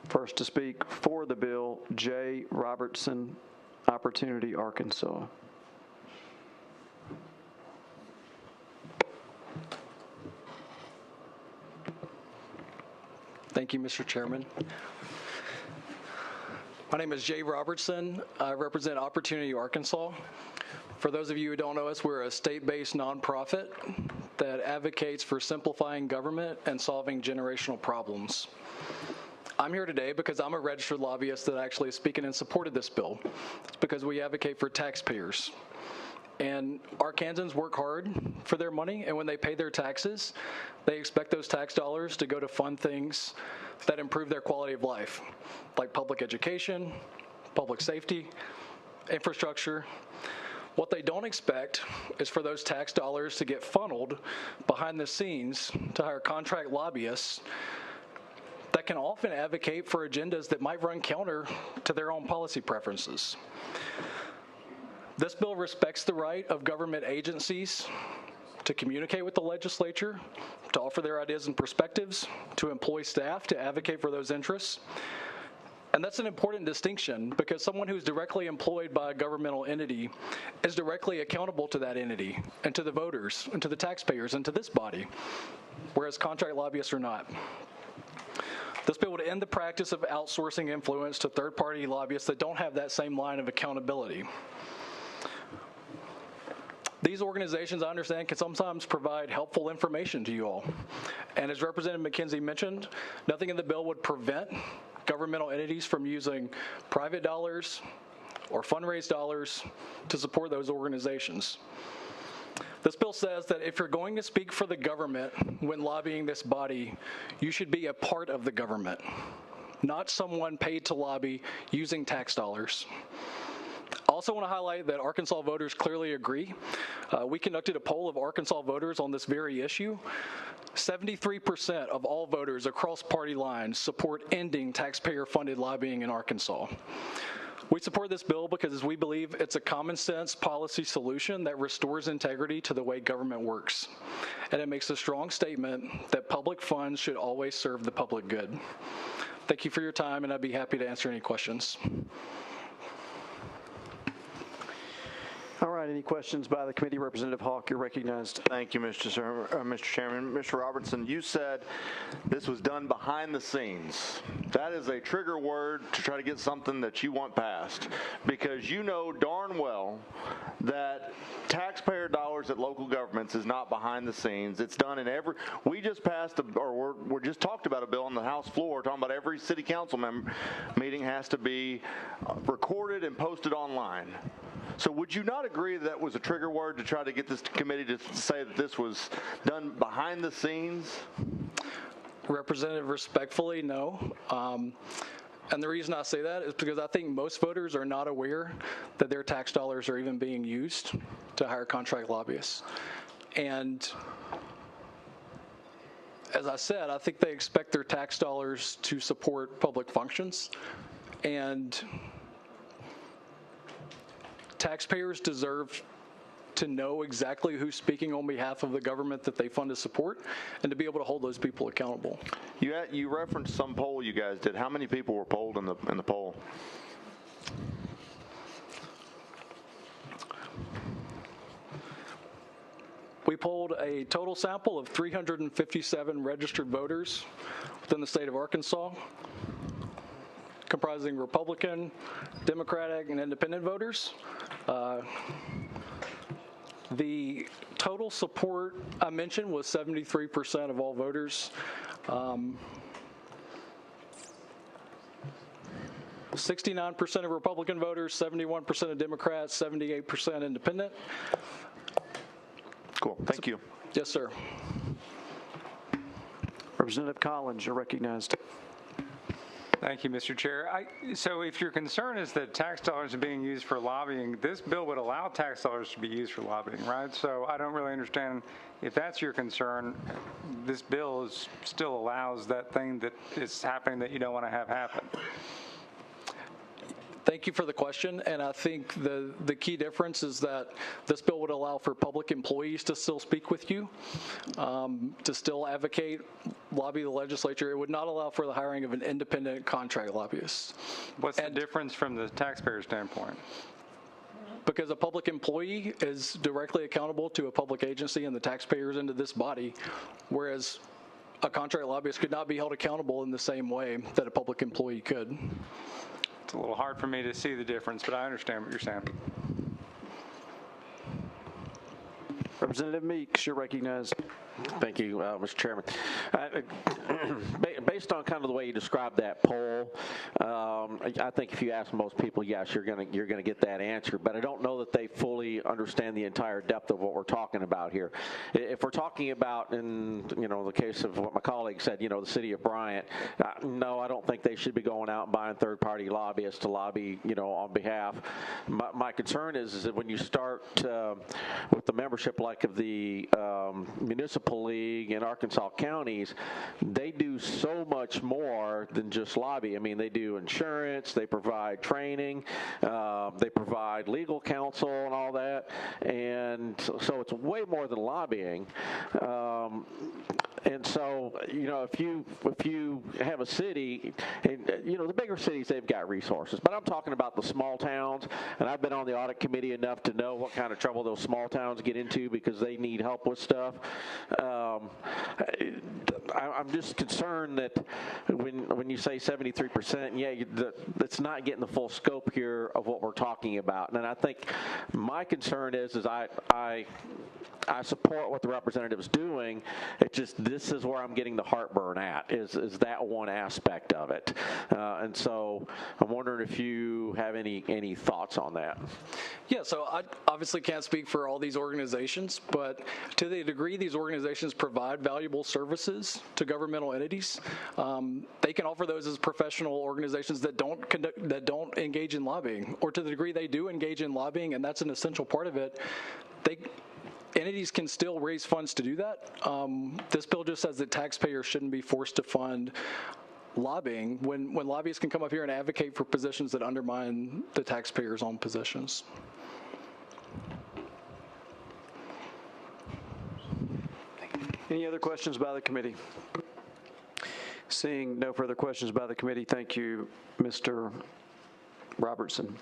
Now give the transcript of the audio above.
First to speak for the bill, Jay Robertson, Opportunity, Arkansas. Thank you, Mr. Chairman. My name is Jay Robertson. I represent Opportunity, Arkansas. For those of you who don't know us, we're a state-based nonprofit that advocates for simplifying government and solving generational problems. I'm here today because I'm a registered lobbyist that actually is speaking in support of this bill. It's because we advocate for taxpayers. And Arkansans work hard for their money, and when they pay their taxes, they expect those tax dollars to go to fund things that improve their quality of life, like public education, public safety, infrastructure. What they don't expect is for those tax dollars to get funneled behind the scenes to hire contract lobbyists that can often advocate for agendas that might run counter to their own policy preferences. This bill respects the right of government agencies to communicate with the legislature, to offer their ideas and perspectives, to employ staff to advocate for those interests. And that's an important distinction because someone who's directly employed by a governmental entity is directly accountable to that entity and to the voters and to the taxpayers and to this body, whereas contract lobbyists are not. This bill would end the practice of outsourcing influence to third-party lobbyists that don't have that same line of accountability. These organizations, I understand, can sometimes provide helpful information to you all. And as Representative McKenzie mentioned, nothing in the bill would prevent governmental entities from using private dollars or fundraised dollars to support those organizations. This bill says that if you're going to speak for the government when lobbying this body, you should be a part of the government, not someone paid to lobby using tax dollars. I also want to highlight that Arkansas voters clearly agree. We conducted a poll of Arkansas voters on this very issue. 73% of all voters across party lines support ending taxpayer-funded lobbying in Arkansas. We support this bill because we believe it's a common sense policy solution that restores integrity to the way government works. And it makes a strong statement that public funds should always serve the public good. Thank you for your time, and I'd be happy to answer any questions. All right, any questions by the committee? Representative Hawk, you're recognized. Thank you, Mr. Chairman. Mr. Robertson, you said this was done behind the scenes. That is a trigger word to try to get something that you want passed, because you know darn well that taxpayer dollars at local governments is not behind the scenes. It's done in every, we just passed, we're just talked about a bill on the House floor talking about every city council meeting has to be recorded and posted online. So would you not agree that was a trigger word to try to get this committee to say that this was done behind the scenes? Representative, respectfully, no. And the reason I say that is because I think most voters are not aware that their tax dollars are even being used to hire contract lobbyists. And as I said, I think they expect their tax dollars to support public functions. And taxpayers deserve to know exactly who's speaking on behalf of the government that they fund to support and to be able to hold those people accountable. You referenced some poll you guys did. How many people were polled in the poll? We polled a total sample of 357 registered voters within the state of Arkansas, comprising Republican, Democratic, and Independent voters. The total support I mentioned was 73% of all voters. 69% of Republican voters, 71% of Democrats, 78% Independent. Cool. Thank you. Yes, sir. Representative Collins, you're recognized. Thank you, Mr. Chair. So if your concern is that tax dollars are being used for lobbying, this bill would allow tax dollars to be used for lobbying, right? So I don't really understand if that's your concern. This bill still allows that thing that is happening that you don't want to have happen. Thank you for the question, and I think the key difference is that this bill would allow for public employees to still speak with you, to still advocate lobby the legislature, it would not allow for the hiring of an independent contract lobbyist. What's the difference from the taxpayer standpoint? Because a public employee is directly accountable to a public agency and the taxpayers into this body, whereas a contract lobbyist could not be held accountable in the same way that a public employee could. It's a little hard for me to see the difference, but I understand what you're saying. Representative Meeks, you're recognized. Thank you, Mr. Chairman. Based on kind of the way you described that poll, I think if you ask most people, yes, you're gonna get that answer. But I don't know that they fully understand the entire depth of what we're talking about here. If we're talking about, in the case of what my colleague said, the city of Bryant, no, I don't think they should be going out and buying third-party lobbyists to lobby, on behalf. My concern is that when you start with the membership like of the municipal league in Arkansas counties, they do so much more than just lobby. I mean, they do insurance, they provide training, they provide legal counsel and all that, and so it's way more than lobbying. And so, if you have a city, and the bigger cities, they've got resources. But I'm talking about the small towns, and I've been on the audit committee enough to know what kind of trouble those small towns get into because they need help with stuff. I'm just concerned that when you say 73%, that's not getting the full scope here of what we're talking about. And I think my concern is I support what the representative's doing. It's just this is where I'm getting the heartburn at, is that one aspect of it. And so I'm wondering if you have any thoughts on that. Yeah, so I obviously can't speak for all these organizations, but to the degree these organizations provide valuable services to governmental entities, they can offer those as professional organizations that don't engage in lobbying, or to the degree they do engage in lobbying, and that's an essential part of it. Entities can still raise funds to do that. This bill just says that taxpayers shouldn't be forced to fund lobbying when lobbyists can come up here and advocate for positions that undermine the taxpayers' own positions. Any other questions by the committee? Seeing no further questions by the committee, thank you, Mr. Robertson.